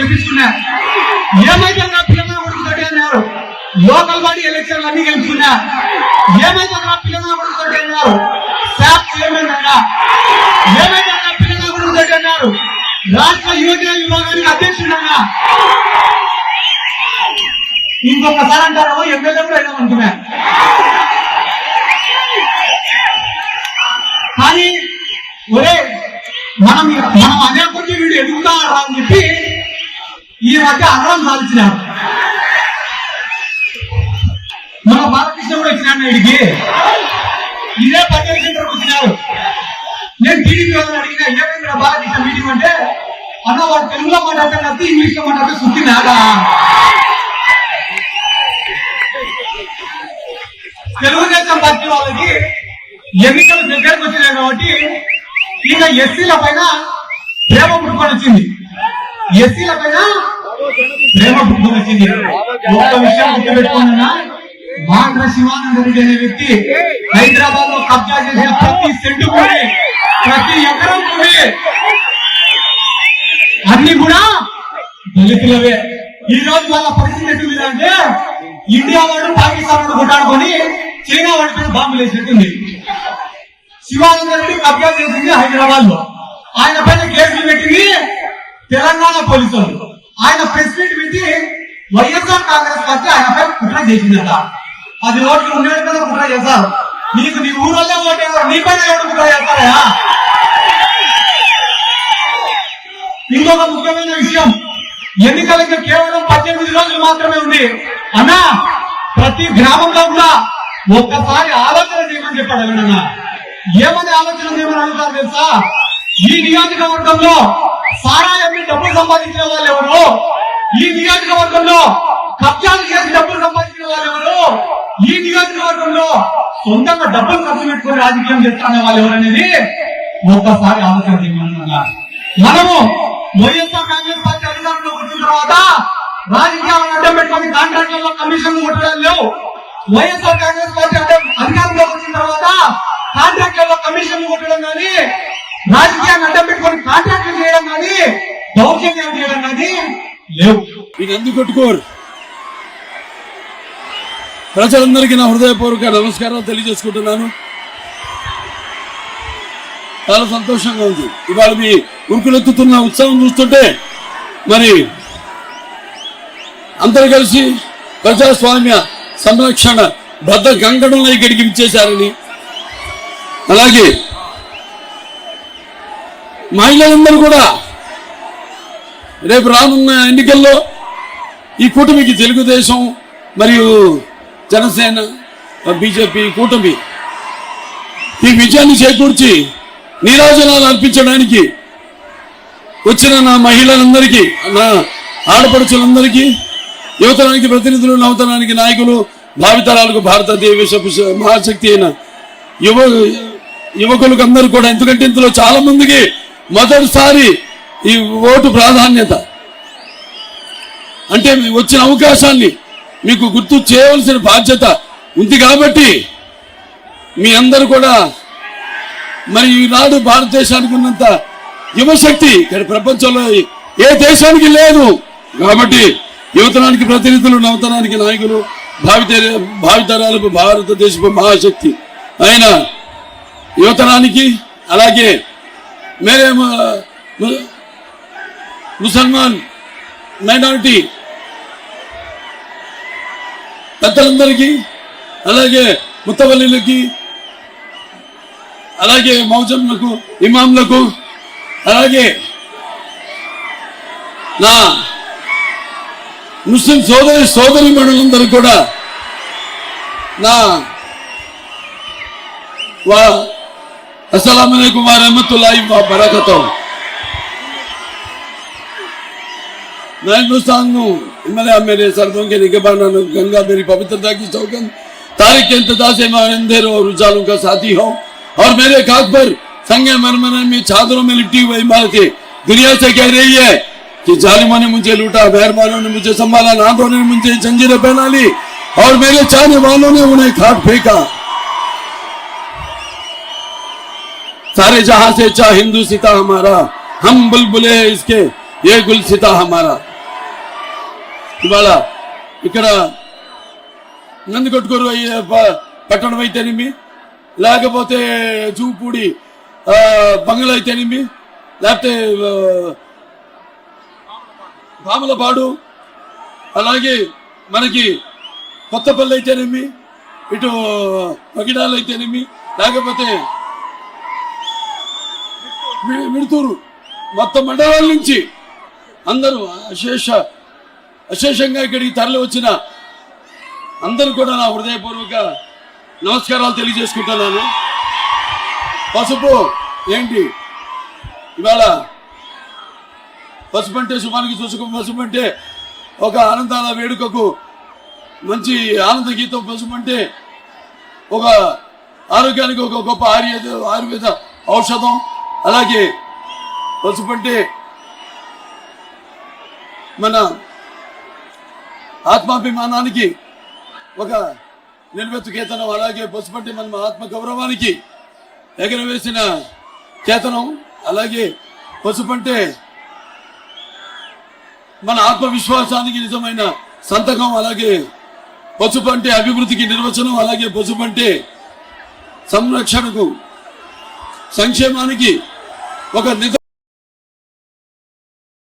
గెలిపించుకున్నా. ఏమైతే నా పిల్లలు కొడుకుతోటి అన్నారు. లోకల్ బాడీ ఎలక్షన్ అన్ని గెలుచుకున్నా. ఏమైతే నా పిల్లలు కొడుకుతోటి అన్నారు. శాప్ చైర్మన్ అయినా. ఏమైతే నా పిల్లలు కొడుకుతోటి అన్నారు. రాష్ట్ర యువజన విభాగానికి అధ్యక్షుడన్నా. ఇంకొకసారి అంటారు ఎమ్మెల్యే కూడా అయినామనుకున్నా. కానీ ఒరే మనం అనే కొద్ది వీడు ఎదుగుతారా అని చెప్పి ఈ మధ్య అన్నం సాధించినారు. మన బాలకృష్ణ కూడా వచ్చినాడు వీడికి. ఇదే పటేల్ సెంటర్కి వచ్చినారు. నేను టీడీపీ వాళ్ళని అడిగినా ఏమైంది బాలకృష్ణ మీటింగ్ అంటే అన్న వాడు తెలుగులో మాట్లాడతాడు ఇంగ్లీష్ లో మాట్లాడితే శుద్ధి నాదా. తెలుగుదేశం పార్టీ వాళ్ళకి ఎన్నికలు దగ్గరకు వచ్చినాయి కాబట్టి ఇక ఎస్సీల పైన ప్రేమ పుట్టుకొని వచ్చింది. ఎస్సీల పైన ప్రేమ పుట్టుకొని వచ్చింది. ఒక్క విషయం గుర్తుపెట్టుకున్నా, మాండ్ర శివానంద రెడ్డి అనే వ్యక్తి హైదరాబాద్ లో కబ్జా చేసిన ప్రతి సెంటు భూమి, ప్రతి ఎకరం భూమి అన్ని కూడా దళితులవే. ఈ రోజు వాళ్ళ పరిస్థితి ఎట్లుందంటే ఇండియా వాడు పాకిస్తాన్ వాడు కొట్టాడుకొని చైనా వాడి పైన బాంబులు వేసినట్టుంది. శివానంద రెడ్డి కబ్జా చేసింది హైదరాబాద్ లో. ఆయన పైన కేసులు పెట్టింది తెలంగాణ పోలీసులు. ఆయన ప్రెస్ మీట్ పెట్టి వైఎస్ఆర్ కాంగ్రెస్ పార్టీ ఆయన పైన కుట్ర చేసిందట. 10 ఓట్లు ఉండేది కదా కుట్ర చేశారు. నీకు నీ ఊరల్లే ఓటేవారు, నీ పైన ఎవరు కుట్ర చేస్తారా? ఇంకొక ముఖ్యమైన విషయం, ఎన్నికలకు కేవలం 18 రోజులు మాత్రమే ఉంది అన్నా. ప్రతి గ్రామంలో కూడా ఒక్కసారి ఆలోచన చేయమని చెప్పాడు అన్నా. ఏమని ఆలోచన చేయమని అడుగుతారు తెలుసా? ఈ నియోజకవర్గంలో సారాయన్ని డబ్బులు సంపాదించిన వాళ్ళు ఎవరు? ఈ నియోజకవర్గంలో కబ్జాలు చేసి డబ్బులు సంపాదించిన వాళ్ళు ఎవరు? ఈ నియోజకవర్గంలో సొంతంగా డబ్బులు ఖర్చు పెట్టుకుని రాజకీయం చేస్తున్న వాళ్ళు ఎవరనేది ఒక్కసారి ఆలోచన చేయమన్నా. మనము వైఎస్ఆర్ కాంగ్రెస్ పార్టీ అధికారంలోకి వచ్చిన తర్వాత రాజకీయాలను అడ్డం పెట్టుకుని కాంట్రాక్టర్లో కమిషన్ కొట్టడం లేవు. వైఎస్ఆర్ కాంగ్రెస్ పార్టీ అధికారంలోకి వచ్చిన తర్వాత కాంట్రాక్టర్లో కమిషన్ కొట్టడం కానీ, రాజకీయాన్ని అడ్డం పెట్టుకుని కాంట్రాక్టులు చేయడం కానీ, దౌర్జన్యాలు చేయడం కానీ లేవు. ఇది ఎందుకు కొట్టుకోరు? ప్రజలందరికీ నా హృదయపూర్వక నమస్కారాలు తెలియజేసుకుంటున్నాను. చాలా సంతోషంగా ఉంది. ఇవాళ మీ ఉరుకులెత్తుతున్న ఉత్సవం చూస్తుంటే మరి అందరూ కలిసి ప్రజాస్వామ్య సంరక్షణ బద్ద కంకణంలో ఇక్కడికి ఇచ్చేశారని, అలాగే మహిళలందరూ కూడా రేపు రానున్న ఎన్నికల్లో ఈ కూటమికి తెలుగుదేశం మరియు జనసేన బీజేపీ కూటమి ఈ విజయాన్ని చేకూర్చి నీరాజనాలు అర్పించడానికి వచ్చిన నా మహిళలందరికీ, నా ఆడపడుచులందరికీ, యువతరానికి ప్రతినిధులు, నవతరానికి నాయకులు, భావితరాలకు భారతదేశ మహాశక్తి అయిన యువకులకు అందరూ కూడా, ఎందుకంటే ఇందులో చాలా మందికి మొదటిసారి ఈ ఓటు ప్రాధాన్యత అంటే వచ్చిన అవకాశాన్ని మీకు గుర్తు చేయవలసిన బాధ్యత ఉంది. కాబట్టి మీ అందరూ కూడా మరి ఈనాడు భారతదేశానికి ఉన్నంత యువశక్తి ప్రపంచంలో ఏ దేశానికి లేదు. కాబట్టి యువతరానికి ప్రతినిధులు, నవతరానికి నాయకులు, భావితరాలకు భారతదేశపు మహాశక్తి అయిన యువతరానికి, అలాగే మేరే ముసల్మాన్ మైనారిటీ పెద్దలందరికీ, అలాగే ముత్తవల్లిలకి, అలాగే మౌజంలకు, ఇమాంలకు, అలాగే నా ముస్లిం సోదరి మనులందరూ కూడా నా अस्सलाम वालेकुम व रहमतुल्लाहि व बरकातहू। मैं हिंदुस्तान हूँ, हिमालय मेरे सर्दों के निगहबान, गंगा मेरी पवित्रता की सौगंध, तारीख के इंतजार से मैं अंधेरों और उजालों का साथी हूँ। और मेरे खाक पर संगे मरमर में चादरों में लिपटी हुई इमारतें दुनिया से कह रही है कि जालिमों ने मुझे लूटा, मेहरबानों ने मुझे संभाला, नादों ने मुझे जंजीरें पहना ली और मेरे चाहने वालों ने उन्हें खाट फेंका। सारे जहां से चाह हिंदू सिता हमारा, हम बुलबुले इसके ये गुल सिता हमारा। ఇవాళ ఇక్కడ నందికొట్కూరు పట్టణం అయితేనేమి, లేకపోతే జూపూడి బంగ్లా అయితేనేమి, లేకపోతే పాములపాడు, అలాగే మనకి కొత్తపల్లి అయితేనేమి, ఇటు పగిడాలు అయితేనేమి, లేకపోతే మిడుతూరు, మొత్తం మండలాల నుంచి అందరూ అశేషంగా ఇక్కడికి తరలి వచ్చిన అందరూ కూడా నా హృదయపూర్వక నమస్కారాలు తెలియజేసుకుంటున్నాను. పసుపు ఏంటి ఇవాళ పసుపు అంటే శుభానికి చూసుకో, పసుపు అంటే ఒక ఆనందాల వేడుకకు మంచి ఆనంద గీతం, పసుపు అంటే ఒక ఆరోగ్యానికి ఒక గొప్ప ఆయుర్వేద ఔషధం. అలాగే పసుపు అంటే మన ఆత్మాభిమానానికి ఒక నిలువెత్తు కేతనం. అలాగే పసుపు అంటే మన ఆత్మ గౌరవానికి ఎగరవేసిన కేతనం. అలాగే పసుపు అంటే మన ఆత్మవిశ్వాసానికి నిజమైన సంతకం. అలాగే పసుపు అంటే అభివృద్ధికి నిర్వచనం. అలాగే పసుపు అంటే సంరక్షణకు, సంక్షేమానికి ఒక